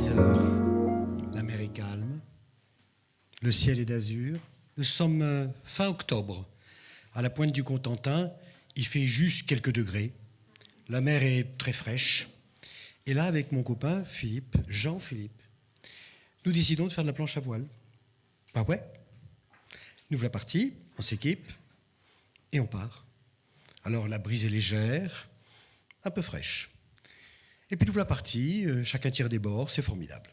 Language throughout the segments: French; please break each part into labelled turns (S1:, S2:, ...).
S1: 10 heures. La mer est calme. Le ciel est d'azur. Nous sommes fin octobre. À la pointe du Cotentin, il fait juste quelques degrés. La mer est très fraîche. Et là, avec mon copain Philippe, Jean-Philippe, nous décidons de faire de la planche à voile. Bah ouais. Nous voilà partis, on s'équipe, et on part. Alors la brise est légère, un peu fraîche. Et puis nous voilà partis, chacun tire des bords, c'est formidable.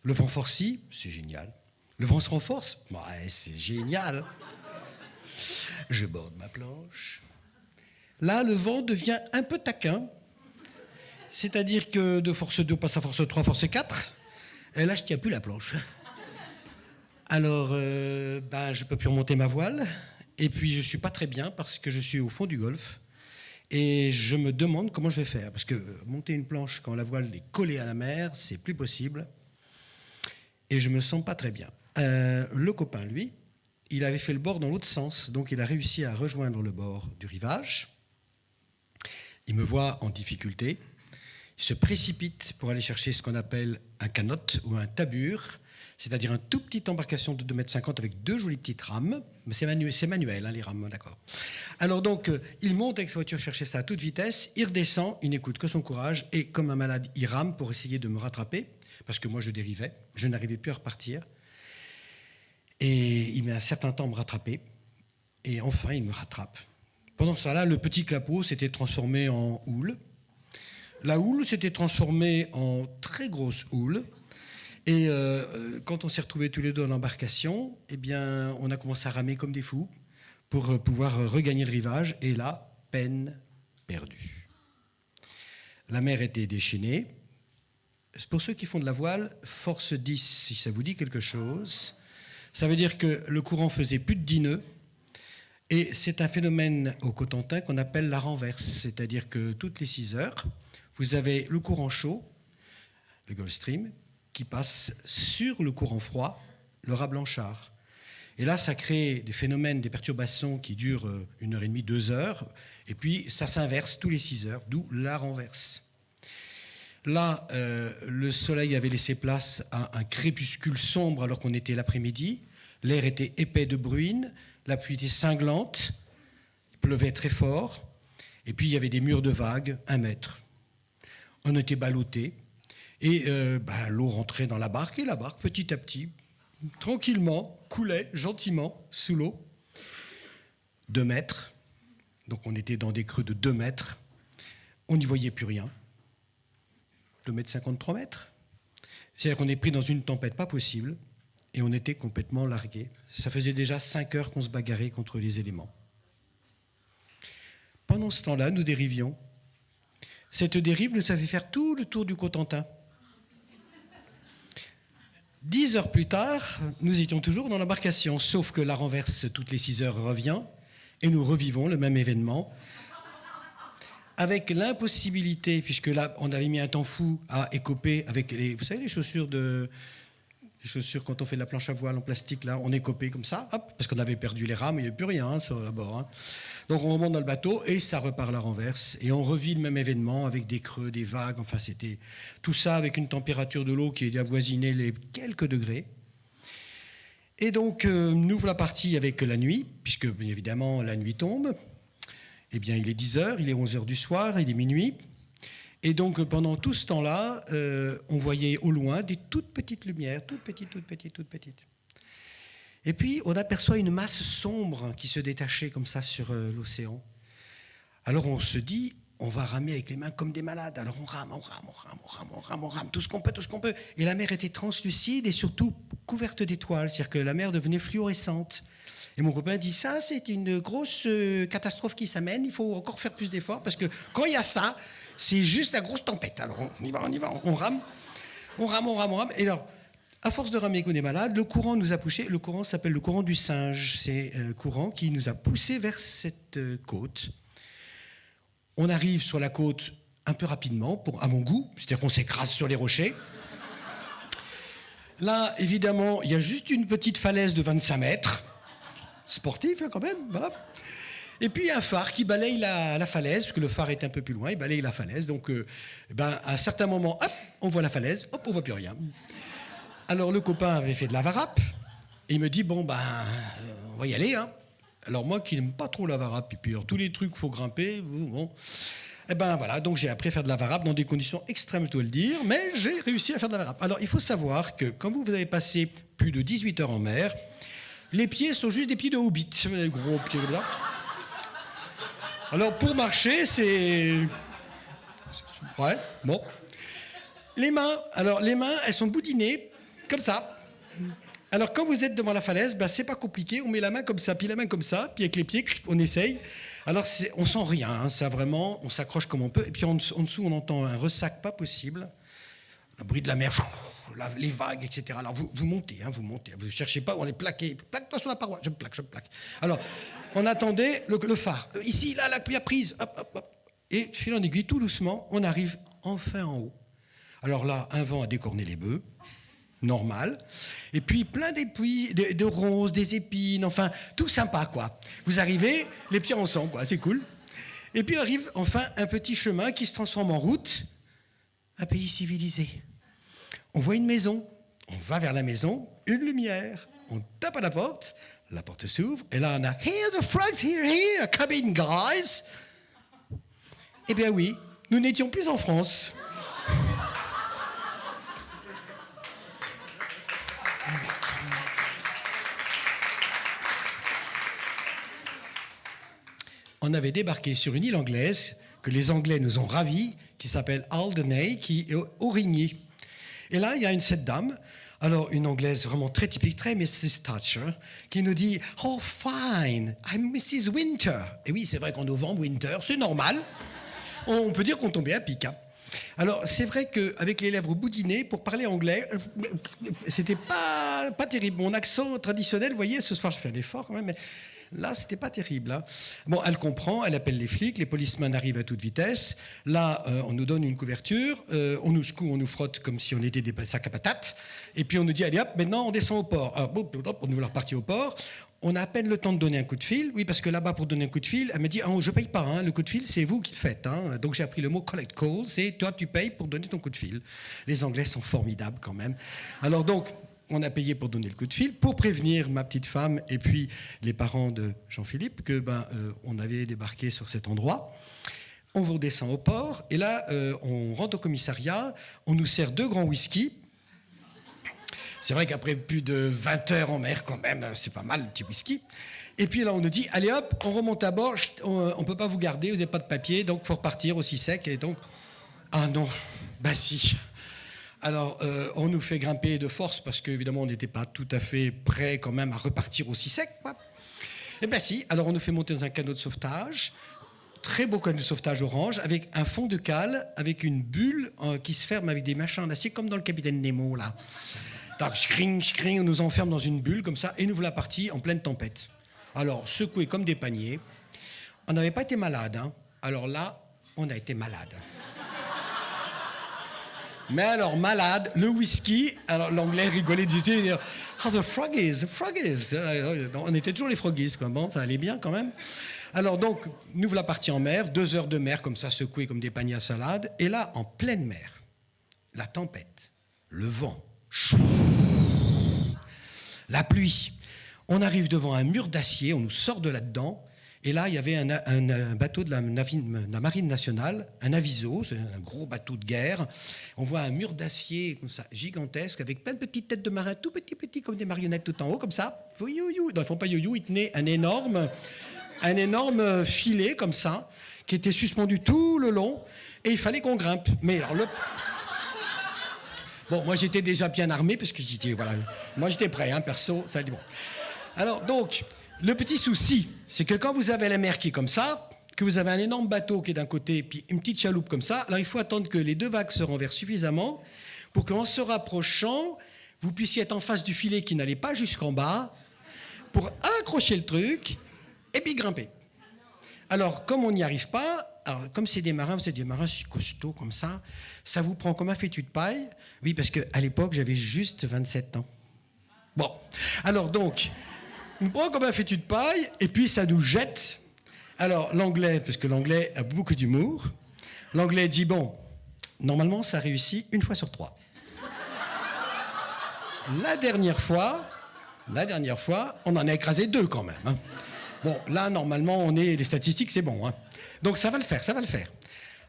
S1: Le vent forcit, c'est génial. Le vent se renforce, ouais, c'est génial. Je borde ma planche. Là, le vent devient un peu taquin. C'est-à-dire que de force 2 passe à force 3, force 4. Et là, je ne tiens plus la planche. Alors, je ne peux plus remonter ma voile. Et puis, je ne suis pas très bien parce que je suis au fond du golfe. Et je me demande comment je vais faire. Parce que monter une planche quand la voile est collée à la mer, c'est plus possible. Et je ne me sens pas très bien. Le copain, lui, il avait fait le bord dans l'autre sens. Donc, il a réussi à rejoindre le bord du rivage. Il me voit en difficulté. Il se précipite pour aller chercher ce qu'on appelle un canot ou un tabur, c'est-à-dire une toute petite embarcation de 2,50 m avec 2 jolies petites rames. Mais c'est manuel, hein, les rames, d'accord. Alors donc, il monte avec sa voiture chercher ça à toute vitesse, il redescend, il n'écoute que son courage, et comme un malade, il rame pour essayer de me rattraper, parce que moi je dérivais, je n'arrivais plus à repartir. Et il met un certain temps à me rattraper, et enfin il me rattrape. Pendant ce temps-là, le petit clapot s'était transformé en houle. La houle s'était transformée en très grosse houle. Et quand on s'est retrouvés tous les deux dans l'embarcation, eh bien, on a commencé à ramer comme des fous pour pouvoir regagner le rivage. Et là, peine perdue. La mer était déchaînée. Pour ceux qui font de la voile, force 10, si ça vous dit quelque chose, ça veut dire que le courant faisait plus de 10 nœuds. Et c'est un phénomène au Cotentin qu'on appelle la renverse. C'est-à-dire que toutes les 6 heures, vous avez le courant chaud, le Gulf Stream, qui passe sur le courant froid, le raz Blanchard. Et là, ça crée des phénomènes, des perturbations qui durent 1h30, 2 heures, et puis ça s'inverse tous les 6 heures, d'où la renverse. Là, le soleil avait laissé place à un crépuscule sombre alors qu'on était l'après-midi, l'air était épais de bruine, la pluie était cinglante, il pleuvait très fort, et puis il y avait des murs de vagues, 1 mètre. On était ballottés, et l'eau rentrait dans la barque, et la barque, petit à petit, tranquillement, coulait gentiment sous l'eau. 2 mètres, donc on était dans des creux de 2 mètres, on n'y voyait plus rien. 2,50 m, 3 mètres. C'est-à-dire qu'on est pris dans une tempête pas possible, et on était complètement largués. Ça faisait déjà 5 heures qu'on se bagarrait contre les éléments. Pendant ce temps-là, nous dérivions. Cette dérive nous a fait faire tout le tour du Cotentin. 10 heures plus tard, nous étions toujours dans l'embarcation, sauf que la renverse toutes les 6 heures revient, et nous revivons le même événement, avec l'impossibilité, puisque là, on avait mis un temps fou à écoper avec vous savez, les chaussures quand on fait de la planche à voile en plastique, là, on écopait comme ça, hop, parce qu'on avait perdu les rames, il n'y avait plus rien sur à bord. Hein. Donc on remonte dans le bateau et ça repart à la renverse. Et on revit le même événement avec des creux, des vagues, enfin c'était tout ça avec une température de l'eau qui avoisinait les quelques degrés. Et donc nous voilà partis avec la nuit, puisque bien évidemment la nuit tombe. Eh bien il est 10 heures, il est 11 heures du soir, il est minuit. Et donc, pendant tout ce temps-là, on voyait au loin des toutes petites lumières, toutes petites. Et puis, on aperçoit une masse sombre qui se détachait comme ça sur l'océan. Alors, on se dit, on va ramer avec les mains comme des malades. Alors, on rame, tout ce qu'on peut. Et la mer était translucide et surtout couverte d'étoiles, c'est-à-dire que la mer devenait fluorescente. Et mon copain dit, ça, c'est une grosse catastrophe qui s'amène, il faut encore faire plus d'efforts, parce que quand il y a ça, c'est juste la grosse tempête. Alors on y va, on rame. Et alors, à force de ramer comme des malades, le courant nous a poussé. Le courant s'appelle le courant du singe. C'est un courant qui nous a poussé vers cette côte. On arrive sur la côte un peu rapidement, à mon goût, c'est-à-dire qu'on s'écrase sur les rochers. Là, évidemment, il y a juste une petite falaise de 25 mètres. Sportif, hein, quand même, voilà. Et puis, il y a un phare qui balaye la falaise, parce que le phare est un peu plus loin, il balaye la falaise. Donc, à un certain moment, hop, on voit la falaise, hop, on voit plus rien. Alors, le copain avait fait de la varap, et il me dit, bon, on va y aller, hein. Alors, moi qui n'aime pas trop la varap, et puis tous les trucs qu'il faut grimper, bon. Voilà, donc j'ai appris à faire de la varap dans des conditions extrêmes, je dois le dire, mais j'ai réussi à faire de la varap. Alors, il faut savoir que quand vous avez passé plus de 18 heures en mer, les pieds sont juste des pieds de hobbit, des gros pieds comme ça. Alors, pour marcher, c'est... Ouais, bon. Les mains, elles sont boudinées, comme ça. Alors, quand vous êtes devant la falaise, c'est pas compliqué, on met la main comme ça, puis la main comme ça, puis avec les pieds, on essaye. Alors, on sent rien, hein, ça vraiment, on s'accroche comme on peut, et puis en dessous, on entend un ressac pas possible, le bruit de la mer, les vagues, etc. Alors, vous montez, vous cherchez pas, on est plaqué, plaque-toi sur la paroi, je me plaque. Alors, on attendait le phare. Ici, là, la pluie a prise, hop, hop, hop. Et, fil en aiguille, tout doucement, on arrive enfin en haut. Alors là, un vent a décorné les bœufs, normal. Et puis plein d'épis, de roses, des épines, enfin, tout sympa, quoi. Vous arrivez, les pieds en sang, quoi, c'est cool. Et puis arrive enfin un petit chemin qui se transforme en route, un pays civilisé. On voit une maison, on va vers la maison, une lumière, on tape à la porte s'ouvre, et là on a « Here's the frogs, here, come in, guys !» Eh bien oui, nous n'étions plus en France. On avait débarqué sur une île anglaise que les Anglais nous ont ravis, qui s'appelle Alderney, qui est Aurigny. Et là, il y a cette dame, alors une Anglaise vraiment très typique, très Mrs. Thatcher, qui nous dit « Oh, fine, I'm Mrs. Winter ». Et oui, c'est vrai qu'en novembre, Winter, c'est normal. On peut dire qu'on tombait à pic. Hein. Alors, c'est vrai qu'avec les lèvres boudinées, pour parler anglais, c'était pas terrible. Mon accent traditionnel, vous voyez, ce soir, je fais un effort quand même, mais là, c'était pas terrible. Hein. Bon, elle comprend, elle appelle les flics, les policemen arrivent à toute vitesse. Là, on nous donne une couverture, on nous secoue, on nous frotte comme si on était des sacs à patates. Et puis, on nous dit, allez hop, maintenant, on descend au port. Alors, on nous l'a reparti au port. On a à peine le temps de donner un coup de fil. Oui, parce que là-bas, pour donner un coup de fil, elle m'a dit, je ne paye pas, hein, le coup de fil, c'est vous qui le faites. Hein. Donc, j'ai appris le mot collect call, c'est toi, tu payes pour donner ton coup de fil. Les Anglais sont formidables quand même. Alors donc, on a payé pour donner le coup de fil, pour prévenir ma petite femme et puis les parents de Jean-Philippe que on avait débarqué sur cet endroit. On vous redescend au port, et là, on rentre au commissariat, on nous sert 2 grands whisky. C'est vrai qu'après plus de 20 heures en mer, quand même, c'est pas mal, le petit whisky. Et puis là, on nous dit, allez hop, on remonte à bord, on ne peut pas vous garder, vous n'avez pas de papier, donc il faut repartir aussi sec. Et donc, ah non, si. Alors, on nous fait grimper de force, parce qu'évidemment, on n'était pas tout à fait prêt quand même à repartir aussi sec, quoi. Et si, alors on nous fait monter dans un canot de sauvetage, très beau canot de sauvetage orange, avec un fond de cale, avec une bulle qui se ferme avec des machins en acier, comme dans le Capitaine Nemo, là. Donc, scring, on nous enferme dans une bulle comme ça, et nous voilà partis en pleine tempête. Alors, secoués comme des paniers. On n'avait pas été malade, hein. Alors là, on a été malade. Mais alors, malade, le whisky, alors l'anglais rigolait du style, oh, the froggies. On était toujours les froggies, quoi. Bon, ça allait bien quand même. Alors donc, nous voilà partis en mer, 2 heures de mer comme ça, secoués comme des paniers à salade, et là, en pleine mer, la tempête, le vent, la pluie. On arrive devant un mur d'acier, on nous sort de là-dedans, et là, il y avait un bateau de la Marine nationale, un aviso, c'est un gros bateau de guerre. On voit un mur d'acier comme ça, gigantesque, avec plein de petites têtes de marins, tout petits, comme des marionnettes tout en haut, comme ça. Non, ils ne font pas yo-yo, ils tenaient un énorme filet, comme ça, qui était suspendu tout le long, et il fallait qu'on grimpe. Mais alors, Bon, moi j'étais déjà bien armé, parce que moi j'étais prêt, hein, perso, ça dit bon. Alors donc, le petit souci, c'est que quand vous avez la mer qui est comme ça, que vous avez un énorme bateau qui est d'un côté, puis une petite chaloupe comme ça, alors il faut attendre que les 2 vagues se renversent suffisamment pour qu'en se rapprochant, vous puissiez être en face du filet qui n'allait pas jusqu'en bas, pour accrocher le truc, et puis grimper. Alors, comme on n'y arrive pas, alors, comme c'est des marins, vous êtes des marins costauds comme ça vous prend comme un fétu de paille. Oui, parce qu'à l'époque, j'avais juste 27 ans. Bon, alors donc, on prend comme un fétu de paille, et puis ça nous jette. Alors, l'anglais, parce que l'anglais a beaucoup d'humour, l'anglais dit, bon, normalement, ça réussit 1 fois sur 3. La dernière fois, on en a écrasé 2 quand même. Hein. Bon, là, normalement, les statistiques, c'est bon. Hein. Donc, ça va le faire.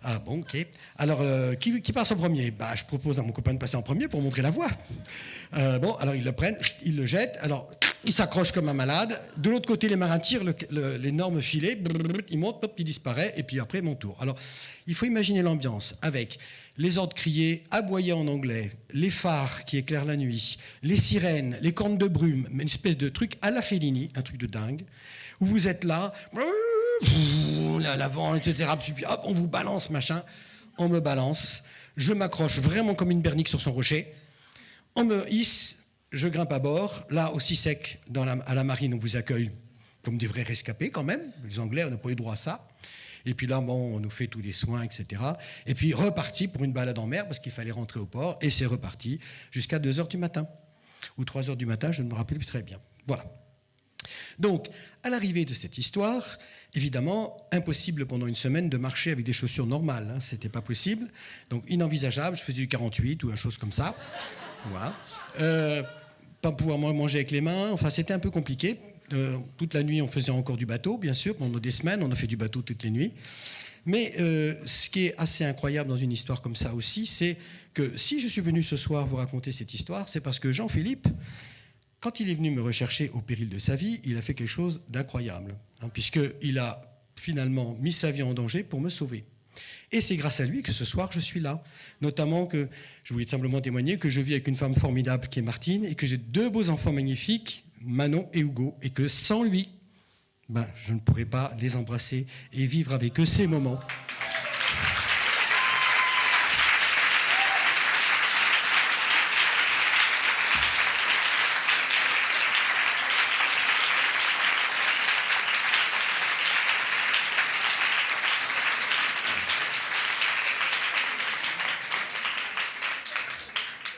S1: Ah bon, ok. Alors, qui passe en premier? Je propose à mon copain de passer en premier pour montrer la voie. Bon, alors ils le prennent, ils le jettent. Alors, il s'accroche comme un malade. De l'autre côté, les marins tirent l'énorme filet. Il monte, hop, il disparaît. Et puis après, mon tour. Alors, il faut imaginer l'ambiance avec les ordres criés, aboyés en anglais, les phares qui éclairent la nuit, les sirènes, les cornes de brume, une espèce de truc à la Fellini, un truc de dingue, où vous êtes là, l'avant, etc. Puis hop, on vous balance, machin. On me balance. Je m'accroche vraiment comme une bernique sur son rocher. On me hisse, je grimpe à bord. Là, aussi sec, à la marine, on vous accueille comme des vrais rescapés quand même. Les Anglais, on n'a pas eu droit à ça. Et puis là, bon, on nous fait tous les soins, etc. Et puis reparti pour une balade en mer parce qu'il fallait rentrer au port. Et c'est reparti jusqu'à 2h du matin. Ou 3h du matin, je ne me rappelle plus très bien. Voilà. Donc, à l'arrivée de cette histoire, évidemment, impossible pendant une semaine de marcher avec des chaussures normales. Hein, c'était pas possible. Donc, inenvisageable. Je faisais du 48 ou une chose comme ça. Voilà. Pas pouvoir manger avec les mains. Enfin, c'était un peu compliqué. Toute la nuit, on faisait encore du bateau, bien sûr. Pendant des semaines, on a fait du bateau toutes les nuits. Mais ce qui est assez incroyable dans une histoire comme ça aussi, c'est que si je suis venu ce soir vous raconter cette histoire, c'est parce que Jean-Philippe, quand il est venu me rechercher au péril de sa vie, il a fait quelque chose d'incroyable, hein, puisqu'il a finalement mis sa vie en danger pour me sauver. Et c'est grâce à lui que ce soir, je suis là. Notamment que, je voulais simplement témoigner, que je vis avec une femme formidable qui est Martine, et que j'ai 2 beaux enfants magnifiques, Manon et Hugo, et que sans lui, je ne pourrais pas les embrasser et vivre avec eux ces moments.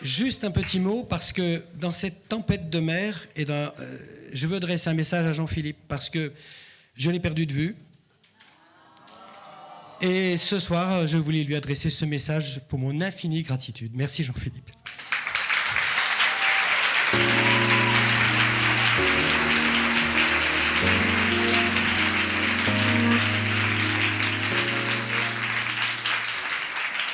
S1: Juste un petit mot, parce que dans cette tempête de mer, je veux adresser un message à Jean-Philippe, parce que je l'ai perdu de vue. Et ce soir, je voulais lui adresser ce message pour mon infinie gratitude. Merci Jean-Philippe.